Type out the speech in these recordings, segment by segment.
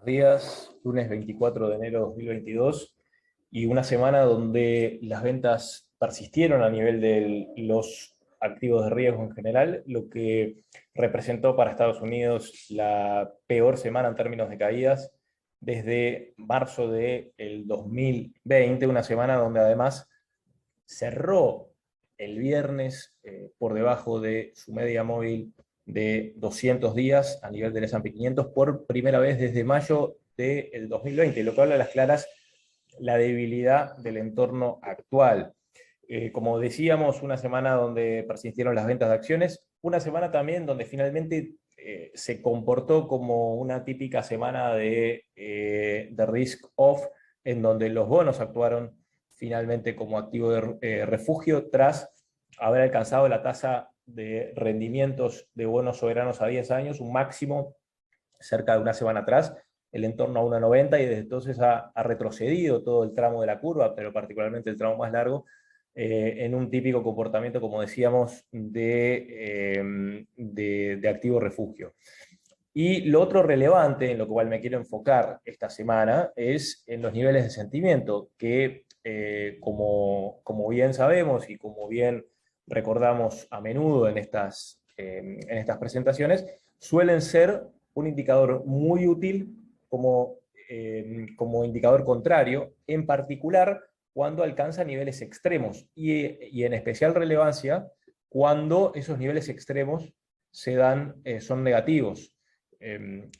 Días, lunes 24 de enero de 2022, y una semana donde las ventas persistieron a nivel de los activos de riesgo en general, lo que representó para Estados Unidos la peor semana en términos de caídas desde marzo del 2020, una semana donde además cerró el viernes por debajo de su media móvil de 200 días a nivel del S&P 500 por primera vez desde mayo del 2020, lo que habla a las claras la debilidad del entorno actual. Como decíamos, una semana donde persistieron las ventas de acciones, una semana también donde finalmente se comportó como una típica semana de risk off, en donde los bonos actuaron finalmente como activo de refugio tras haber alcanzado la tasa de rendimientos de bonos soberanos a 10 años, un máximo cerca de una semana atrás, el entorno a 1,90, y desde entonces ha retrocedido todo el tramo de la curva, pero particularmente el tramo más largo, en un típico comportamiento, como decíamos, de activo refugio. Y lo otro relevante, en lo cual me quiero enfocar esta semana, es en los niveles de sentimiento, que como bien sabemos y como bien recordamos a menudo en estas presentaciones, suelen ser un indicador muy útil como indicador contrario, en particular cuando alcanza niveles extremos y en especial relevancia cuando esos niveles extremos son negativos.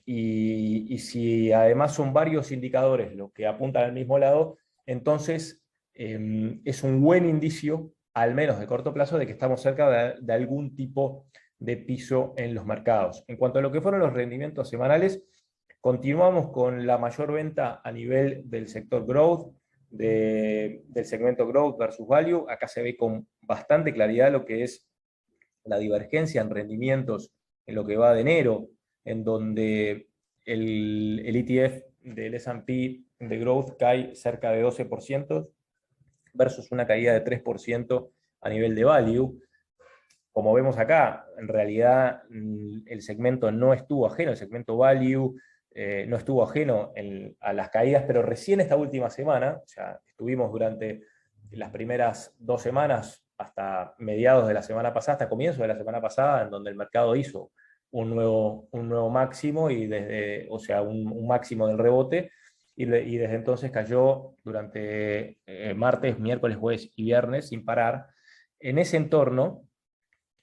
Y si además son varios indicadores los que apuntan al mismo lado, entonces es un buen indicio, al menos de corto plazo, de que estamos cerca de algún tipo de piso en los mercados. En cuanto a lo que fueron los rendimientos semanales, continuamos con la mayor venta a nivel del sector growth, del segmento growth versus value. Acá se ve con bastante claridad lo que es la divergencia en rendimientos en lo que va de enero, en donde el ETF del S&P de Growth cae cerca de 12% versus una caída de 3% a nivel de Value. Como vemos acá, en realidad el segmento no estuvo ajeno, el segmento Value no estuvo ajeno a las caídas, pero recién esta última semana, o sea, estuvimos durante las primeras 2 semanas hasta mediados de la semana pasada, hasta comienzo de la semana pasada, en donde el mercado hizo un nuevo máximo, o sea, un máximo del rebote, y desde entonces cayó durante martes, miércoles, jueves y viernes sin parar. En ese entorno,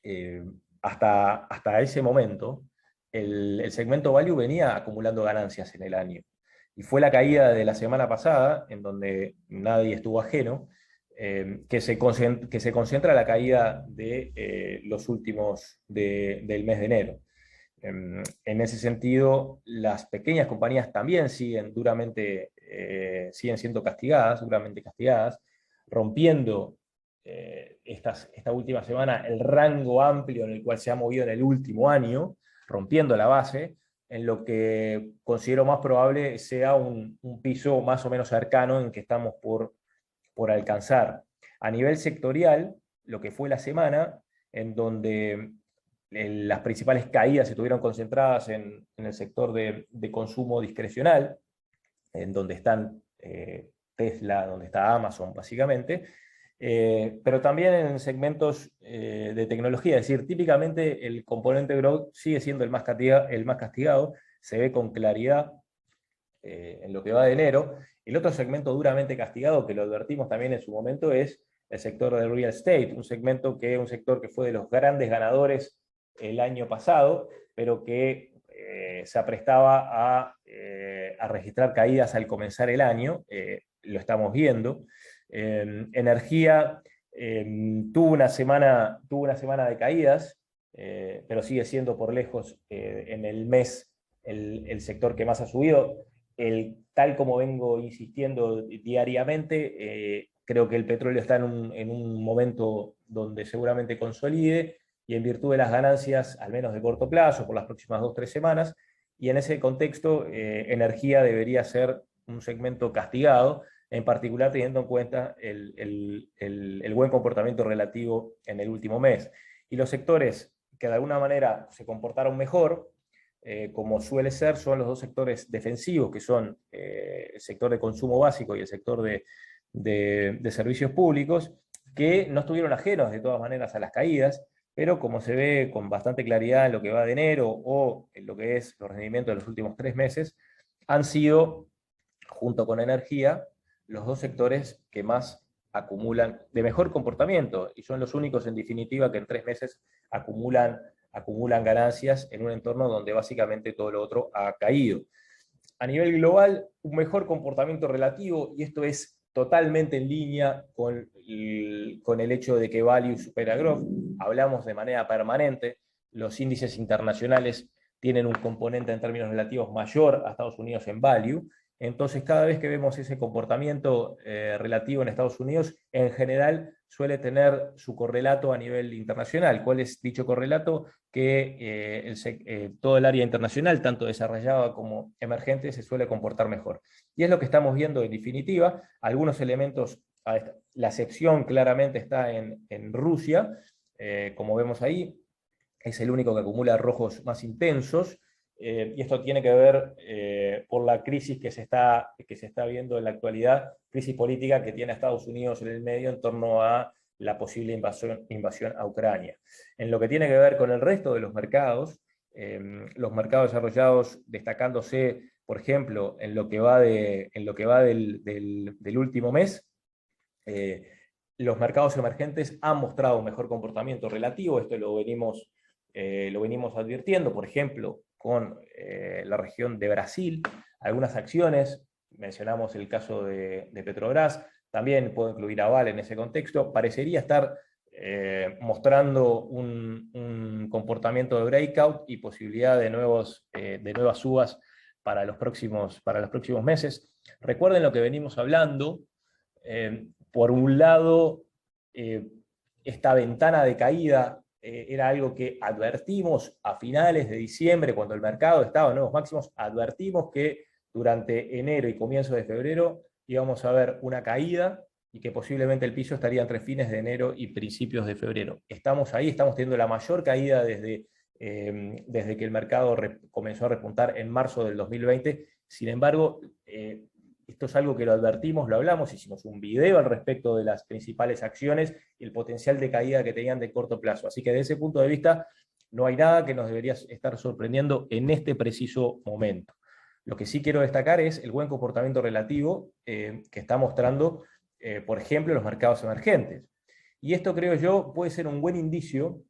eh, hasta ese momento, el segmento value venía acumulando ganancias en el año. Y fue la caída de la semana pasada, en donde nadie estuvo ajeno, que se concentra la caída de los últimos del mes de enero. En ese sentido, las pequeñas compañías también siguen siendo castigadas, duramente castigadas, rompiendo esta última semana el rango amplio en el cual se ha movido en el último año, rompiendo la base, en lo que considero más probable sea un piso más o menos cercano en que estamos por alcanzar. A nivel sectorial, lo que fue la semana, en donde las principales caídas estuvieron concentradas en el sector de consumo discrecional, en donde están Tesla, donde está Amazon, básicamente, pero también en segmentos de tecnología. Es decir, típicamente el componente growth sigue siendo el más castigado, se ve con claridad en lo que va de enero. El otro segmento duramente castigado, que lo advertimos también en su momento, es el sector del real estate, un sector que fue de los grandes ganadores el año pasado, pero que se aprestaba a registrar caídas al comenzar el año. Lo estamos viendo. Energía tuvo una semana de caídas, pero sigue siendo por lejos en el mes el sector que más ha subido. Tal como vengo insistiendo diariamente, creo que el petróleo está en un momento donde seguramente consolide, y en virtud de las ganancias, al menos de corto plazo, por las próximas 2 o 3 semanas, y en ese contexto, energía debería ser un segmento castigado, en particular teniendo en cuenta el buen comportamiento relativo en el último mes. Y los sectores que de alguna manera se comportaron mejor, como suele ser, son los dos sectores defensivos, que son el sector de consumo básico y el sector de servicios públicos, que no estuvieron ajenos de todas maneras a las caídas, pero como se ve con bastante claridad en lo que va de enero o en lo que es los rendimientos de los últimos 3 meses, han sido, junto con energía, los dos sectores que más acumulan de mejor comportamiento, y son los únicos en definitiva que en 3 meses acumulan ganancias en un entorno donde básicamente todo lo otro ha caído. A nivel global, un mejor comportamiento relativo, y esto es totalmente en línea con el hecho de que value supera growth. Hablamos de manera permanente, los índices internacionales tienen un componente en términos relativos mayor a Estados Unidos en value. Entonces, cada vez que vemos ese comportamiento relativo en Estados Unidos, en general suele tener su correlato a nivel internacional. ¿Cuál es dicho correlato? Que todo el área internacional, tanto desarrollada como emergente, se suele comportar mejor. Y es lo que estamos viendo en definitiva. Algunos elementos, la excepción claramente está en Rusia, como vemos ahí, es el único que acumula rojos más intensos, y esto tiene que ver por la crisis que se está viendo en la actualidad, crisis política que tiene a Estados Unidos en el medio en torno a la posible invasión a Ucrania. En lo que tiene que ver con el resto de los mercados desarrollados destacándose, por ejemplo, en lo que va del último mes, los mercados emergentes han mostrado un mejor comportamiento relativo. Esto lo venimos advirtiendo, por ejemplo, con la región de Brasil. Algunas acciones, mencionamos el caso de Petrobras, también puedo incluir a Vale en ese contexto, parecería estar mostrando un comportamiento de breakout y posibilidad de nuevas subas para los próximos meses. Recuerden lo que venimos hablando. Por un lado, esta ventana de caída era algo que advertimos a finales de diciembre, cuando el mercado estaba en nuevos máximos, advertimos que durante enero y comienzos de febrero íbamos a ver una caída y que posiblemente el piso estaría entre fines de enero y principios de febrero. Estamos ahí, estamos teniendo la mayor caída desde que el mercado comenzó a repuntar en marzo del 2020. Sin embargo, esto es algo que lo advertimos, lo hablamos, hicimos un video al respecto de las principales acciones y el potencial de caída que tenían de corto plazo. Así que desde ese punto de vista, no hay nada que nos debería estar sorprendiendo en este preciso momento. Lo que sí quiero destacar es el buen comportamiento relativo que está mostrando, por ejemplo, los mercados emergentes. Y esto, creo yo, puede ser un buen indicio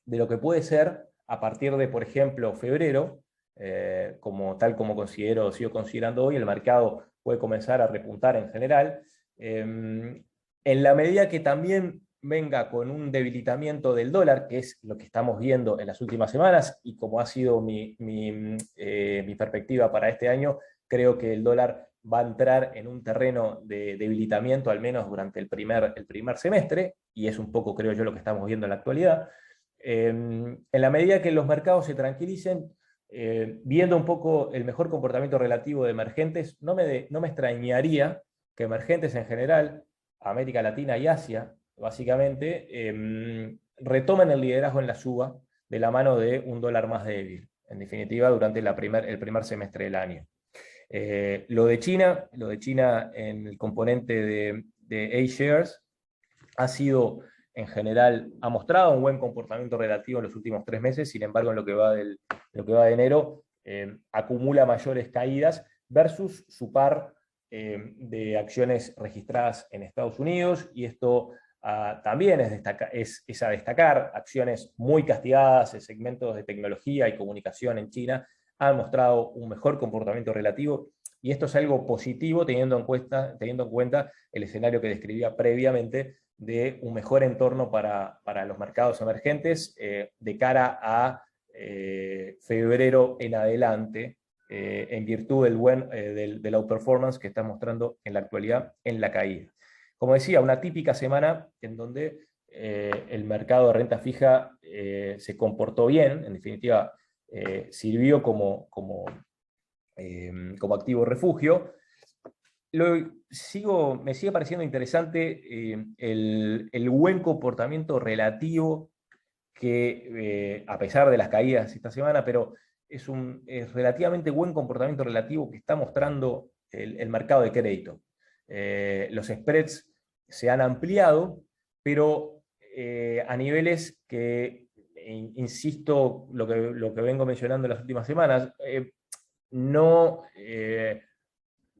de lo que puede ser a partir de, por ejemplo, febrero, tal como sigo considerando hoy, el mercado puede comenzar a repuntar en general, en la medida que también venga con un debilitamiento del dólar, que es lo que estamos viendo en las últimas semanas, y como ha sido mi perspectiva para este año, creo que el dólar va a entrar en un terreno de debilitamiento, al menos durante el primer semestre, y es un poco, creo yo, lo que estamos viendo en la actualidad. En la medida que los mercados se tranquilicen, viendo un poco el mejor comportamiento relativo de emergentes, no me extrañaría que emergentes en general, América Latina y Asia, básicamente, retomen el liderazgo en la suba de la mano de un dólar más débil, en definitiva, durante el primer semestre del año. Lo de China en el componente de A-Shares ha sido, en general, ha mostrado un buen comportamiento relativo en los últimos 3 meses. Sin embargo, en lo que va de enero, acumula mayores caídas versus su par de acciones registradas en Estados Unidos, y esto también es a destacar. Acciones muy castigadas en segmentos de tecnología y comunicación en China han mostrado un mejor comportamiento relativo, y esto es algo positivo teniendo en cuenta el escenario que describía previamente de un mejor entorno para los mercados emergentes de cara a febrero en adelante, en virtud del outperformance que está mostrando en la actualidad en la caída. Como decía, una típica semana en donde el mercado de renta fija se comportó bien, en definitiva, sirvió como activo refugio. Me sigue pareciendo interesante el buen comportamiento relativo que, a pesar de las caídas esta semana, pero es relativamente buen comportamiento relativo que está mostrando el mercado de crédito. Los spreads se han ampliado, pero a niveles que, insisto, lo que vengo mencionando en las últimas semanas, no,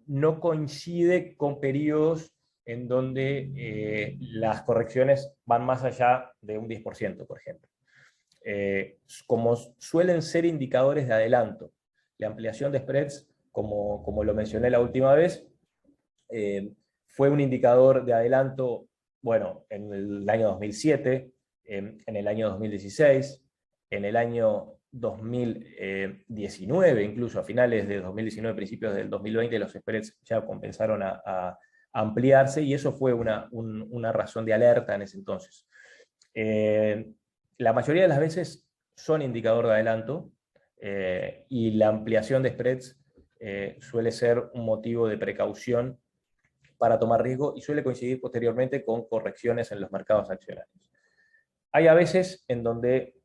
no coincide con periodos en donde las correcciones van más allá de un 10%, por ejemplo. Como suelen ser indicadores de adelanto, la ampliación de spreads, como lo mencioné la última vez, fue un indicador de adelanto, bueno, en el año 2007, en el año 2016, en el año 2019, incluso a finales de 2019, principios del 2020, los spreads ya comenzaron a ampliarse, y eso fue una razón de alerta en ese entonces. La mayoría de las veces son indicador de adelanto, y la ampliación de spreads suele ser un motivo de precaución para tomar riesgo, y suele coincidir posteriormente con correcciones en los mercados accionarios. Hay a veces en donde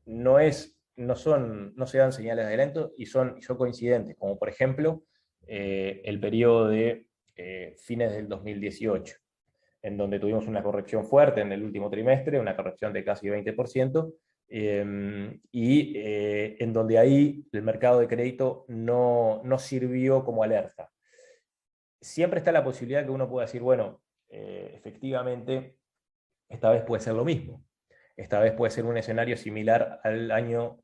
no se dan señales de adelanto y son coincidentes, como por ejemplo el periodo de fines del 2018, en donde tuvimos una corrección fuerte en el último trimestre, una corrección de casi 20%, y en donde ahí el mercado de crédito no sirvió como alerta. Siempre está la posibilidad que uno pueda decir, bueno, efectivamente, esta vez puede ser lo mismo. Esta vez puede ser un escenario similar al año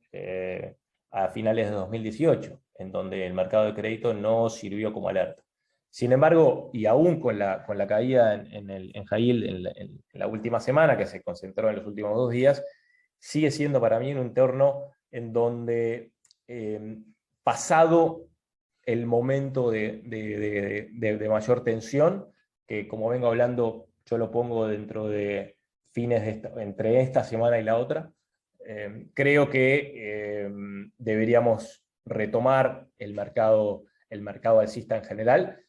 a finales de 2018, en donde el mercado de crédito no sirvió como alerta. Sin embargo, y aún con la caída en high yield en la última semana, que se concentró en los últimos 2 días, sigue siendo para mí un entorno en donde, pasado el momento de mayor tensión, que como vengo hablando, yo lo pongo dentro de fines entre esta semana y la otra, creo que deberíamos retomar el mercado alcista en general,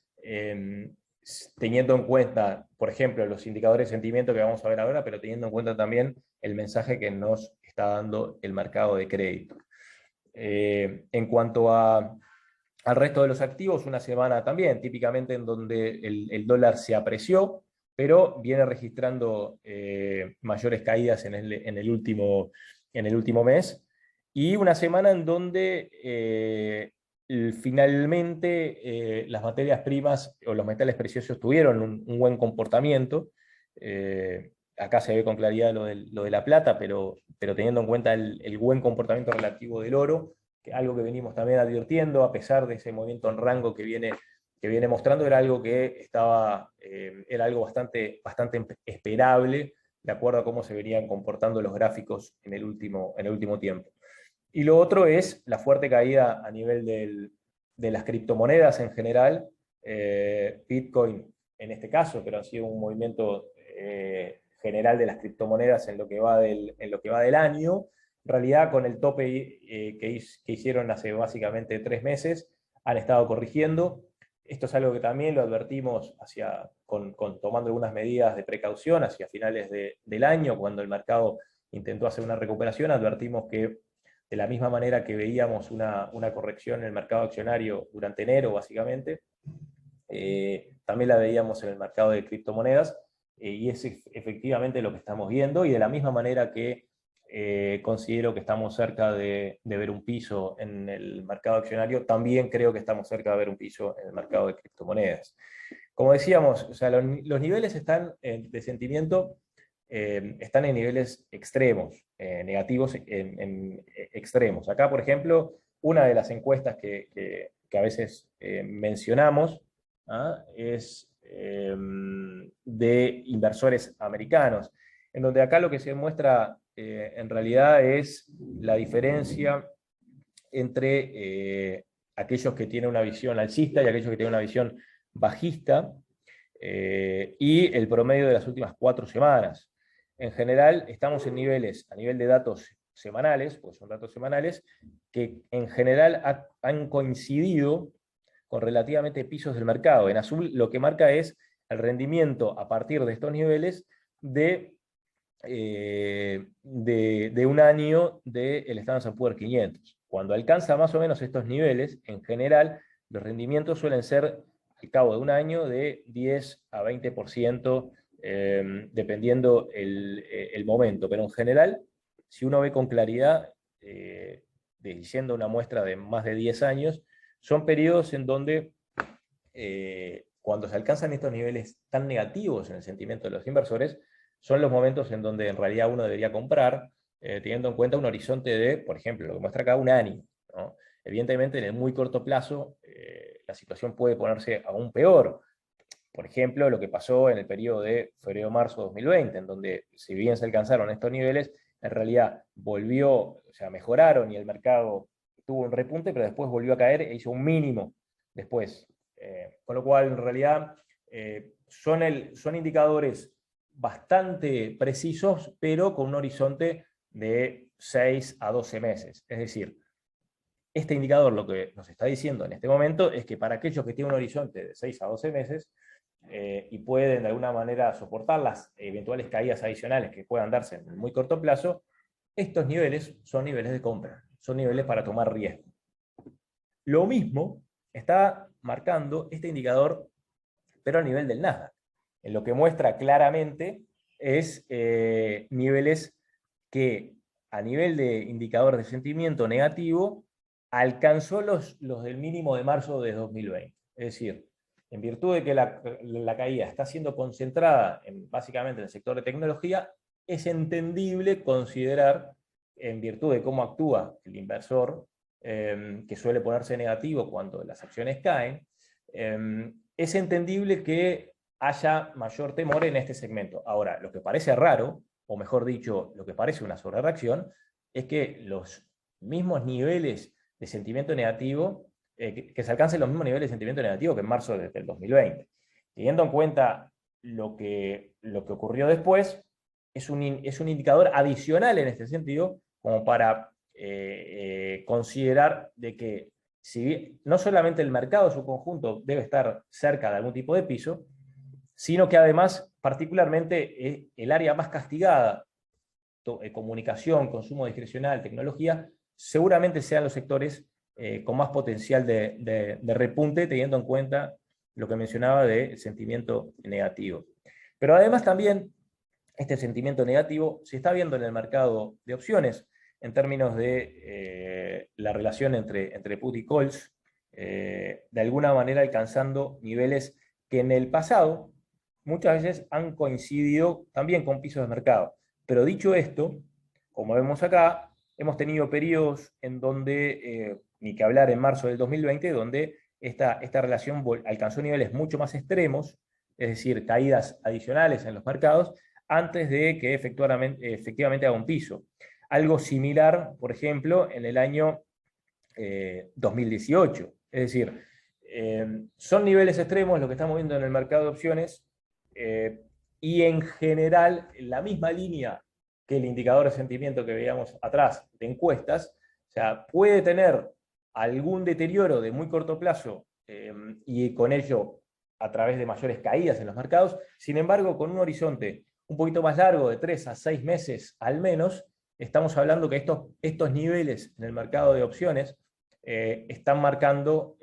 teniendo en cuenta, por ejemplo, los indicadores de sentimiento que vamos a ver ahora, pero teniendo en cuenta también el mensaje que nos está dando el mercado de crédito. En cuanto al resto de los activos, una semana también, típicamente en donde el dólar se apreció, pero viene registrando mayores caídas en el último mes, y una semana en donde finalmente las materias primas o los metales preciosos tuvieron un buen comportamiento. Acá se ve con claridad lo de la plata, pero teniendo en cuenta el buen comportamiento relativo del oro, que algo que venimos también advirtiendo, a pesar de ese movimiento en rango que viene mostrando, era algo que era algo bastante esperable, de acuerdo a cómo se venían comportando los gráficos en el último tiempo. Y lo otro es la fuerte caída a nivel de las criptomonedas en general, Bitcoin en este caso, pero ha sido un movimiento general de las criptomonedas en lo que va del año. En realidad, con el tope que hicieron hace básicamente 3 meses, han estado corrigiendo. Esto es algo que también lo advertimos tomando algunas medidas de precaución hacia finales del año, cuando el mercado intentó hacer una recuperación. Advertimos que de la misma manera que veíamos una corrección en el mercado accionario durante enero, básicamente, también la veíamos en el mercado de criptomonedas, y es efectivamente lo que estamos viendo, y de la misma manera que considero que estamos cerca de ver un piso en el mercado accionario, también creo que estamos cerca de ver un piso en el mercado de criptomonedas. Como decíamos, o sea, los niveles de sentimiento están en niveles extremos, negativos extremos. Acá, por ejemplo, una de las encuestas que a veces mencionamos, es de inversores americanos, en donde acá lo que se muestra en realidad es la diferencia entre aquellos que tienen una visión alcista y aquellos que tienen una visión bajista, y el promedio de las últimas 4 semanas. En general, estamos en niveles, a nivel de datos semanales, pues son datos semanales, que en general han coincidido con relativamente pisos del mercado. En azul lo que marca es el rendimiento a partir de estos niveles de un año del Standard & Poor's 500. Cuando alcanza más o menos estos niveles, en general, los rendimientos suelen ser, al cabo de un año, de 10 a 20%, dependiendo el momento. Pero en general, si uno ve con claridad, diciendo una muestra de más de 10 años, son periodos en donde cuando se alcanzan estos niveles tan negativos en el sentimiento de los inversores, son los momentos en donde en realidad uno debería comprar, teniendo en cuenta un horizonte de, por ejemplo, lo que muestra acá, un año, ¿no? Evidentemente, en el muy corto plazo, la situación puede ponerse aún peor. Por ejemplo, lo que pasó en el periodo de febrero-marzo de 2020, en donde, si bien se alcanzaron estos niveles, en realidad volvió, o sea, mejoraron y el mercado tuvo un repunte, pero después volvió a caer e hizo un mínimo después. Con lo cual, en realidad, son indicadores bastante precisos, pero con un horizonte de 6 a 12 meses. Es decir, este indicador lo que nos está diciendo en este momento es que para aquellos que tienen un horizonte de 6 a 12 meses y pueden de alguna manera soportar las eventuales caídas adicionales que puedan darse en el muy corto plazo, estos niveles son niveles de compra, son niveles para tomar riesgo. Lo mismo está marcando este indicador, pero a nivel del Nasdaq. En lo que muestra claramente es niveles que a nivel de indicador de sentimiento negativo alcanzó los del mínimo de marzo de 2020. Es decir, en virtud de que la caída está siendo concentrada básicamente en el sector de tecnología, es entendible considerar, en virtud de cómo actúa el inversor, que suele ponerse negativo cuando las acciones caen, es entendible que haya mayor temor en este segmento. Ahora, lo que parece raro, o mejor dicho, lo que parece una sobrereacción, es que los mismos niveles de sentimiento negativo, que se alcancen los mismos niveles de sentimiento negativo que en marzo del 2020. Teniendo en cuenta lo que ocurrió después, es un indicador adicional en este sentido, como para considerar de que si no solamente el mercado en su conjunto debe estar cerca de algún tipo de piso, sino que además, particularmente, el área más castigada, comunicación, consumo discrecional, tecnología, seguramente sean los sectores con más potencial de repunte, teniendo en cuenta lo que mencionaba del sentimiento negativo. Pero además también este sentimiento negativo se está viendo en el mercado de opciones, en términos de la relación entre put y calls, de alguna manera alcanzando niveles que en el pasado muchas veces han coincidido también con pisos de mercado. Pero dicho esto, como vemos acá, hemos tenido periodos en donde, ni que hablar en marzo del 2020, donde esta relación alcanzó niveles mucho más extremos, es decir, caídas adicionales en los mercados, antes de que efectivamente haga un piso. Algo similar, por ejemplo, en el año 2018. Es decir, son niveles extremos lo que estamos viendo en el mercado de opciones, y en general, la misma línea que el indicador de sentimiento que veíamos atrás de encuestas, o sea, puede tener algún deterioro de muy corto plazo y con ello a través de mayores caídas en los mercados. Sin embargo, con un horizonte un poquito más largo, de 3 a 6 meses al menos, estamos hablando que estos niveles en el mercado de opciones están marcando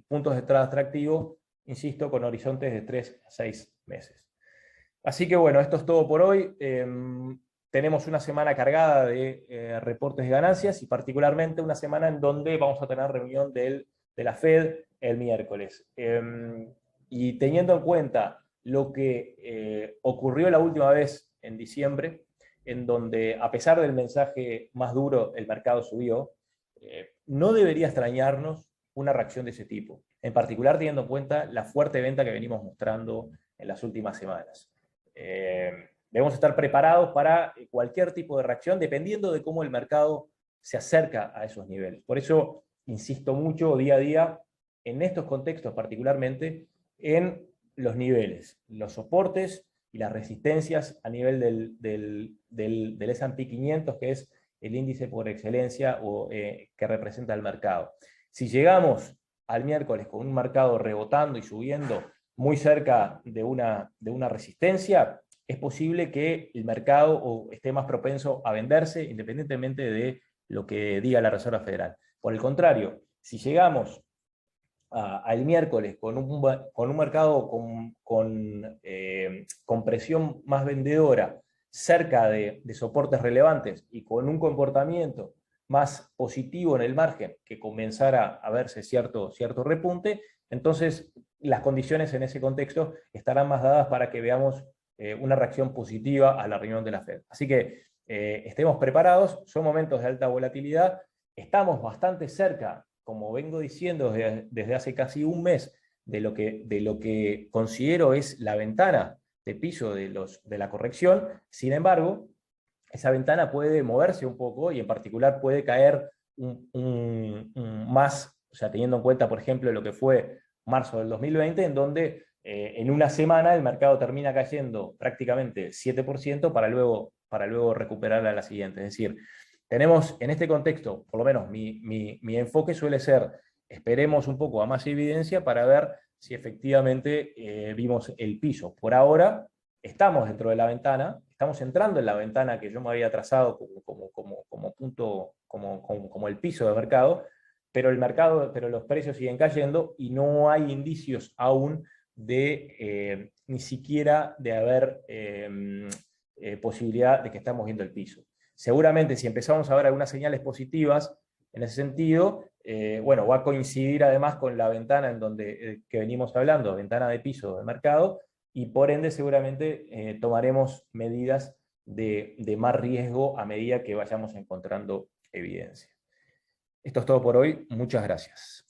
puntos de entrada atractivos, insisto, con horizontes de 3 a 6 meses. Así que bueno, esto es todo por hoy. Tenemos una semana cargada de reportes de ganancias y particularmente una semana en donde vamos a tener reunión de la Fed el miércoles. Y teniendo en cuenta lo que ocurrió la última vez en diciembre, en donde a pesar del mensaje más duro el mercado subió, no debería extrañarnos una reacción de ese tipo, en particular teniendo en cuenta la fuerte venta que venimos mostrando en las últimas semanas. Debemos estar preparados para cualquier tipo de reacción, dependiendo de cómo el mercado se acerca a esos niveles. Por eso insisto mucho día a día, en estos contextos particularmente, en los niveles, los soportes y las resistencias a nivel del S&P 500, que es el índice por excelencia que representa el mercado. Si llegamos al miércoles con un mercado rebotando y subiendo muy cerca de una resistencia, es posible que el mercado esté más propenso a venderse, independientemente de lo que diga la Reserva Federal. Por el contrario, si llegamos al miércoles con un mercado con presión más vendedora, cerca de soportes relevantes y con un comportamiento más positivo en el margen, que comenzara a verse cierto repunte, entonces las condiciones en ese contexto estarán más dadas para que veamos una reacción positiva a la reunión de la Fed. Así que estemos preparados, son momentos de alta volatilidad, estamos bastante cerca, como vengo diciendo desde hace casi un mes, de lo que considero es la ventana de piso de la corrección. Sin embargo, esa ventana puede moverse un poco y en particular puede caer más, o sea, teniendo en cuenta, por ejemplo, lo que fue marzo del 2020, en donde en una semana el mercado termina cayendo prácticamente 7% para luego recuperar a la siguiente. Es decir, tenemos en este contexto, por lo menos mi enfoque suele ser, esperemos un poco a más evidencia para ver si efectivamente vimos el piso. Por ahora estamos dentro de la ventana, estamos entrando en la ventana que yo me había trazado como punto, como el piso de mercado, pero los precios siguen cayendo y no hay indicios aún de ni siquiera de haber posibilidad de que estamos viendo el piso. Seguramente si empezamos a ver algunas señales positivas en ese sentido, bueno, va a coincidir además con la ventana en donde que venimos hablando, ventana de piso del mercado, y por ende seguramente tomaremos medidas de más riesgo a medida que vayamos encontrando evidencia. Esto es todo por hoy, muchas gracias.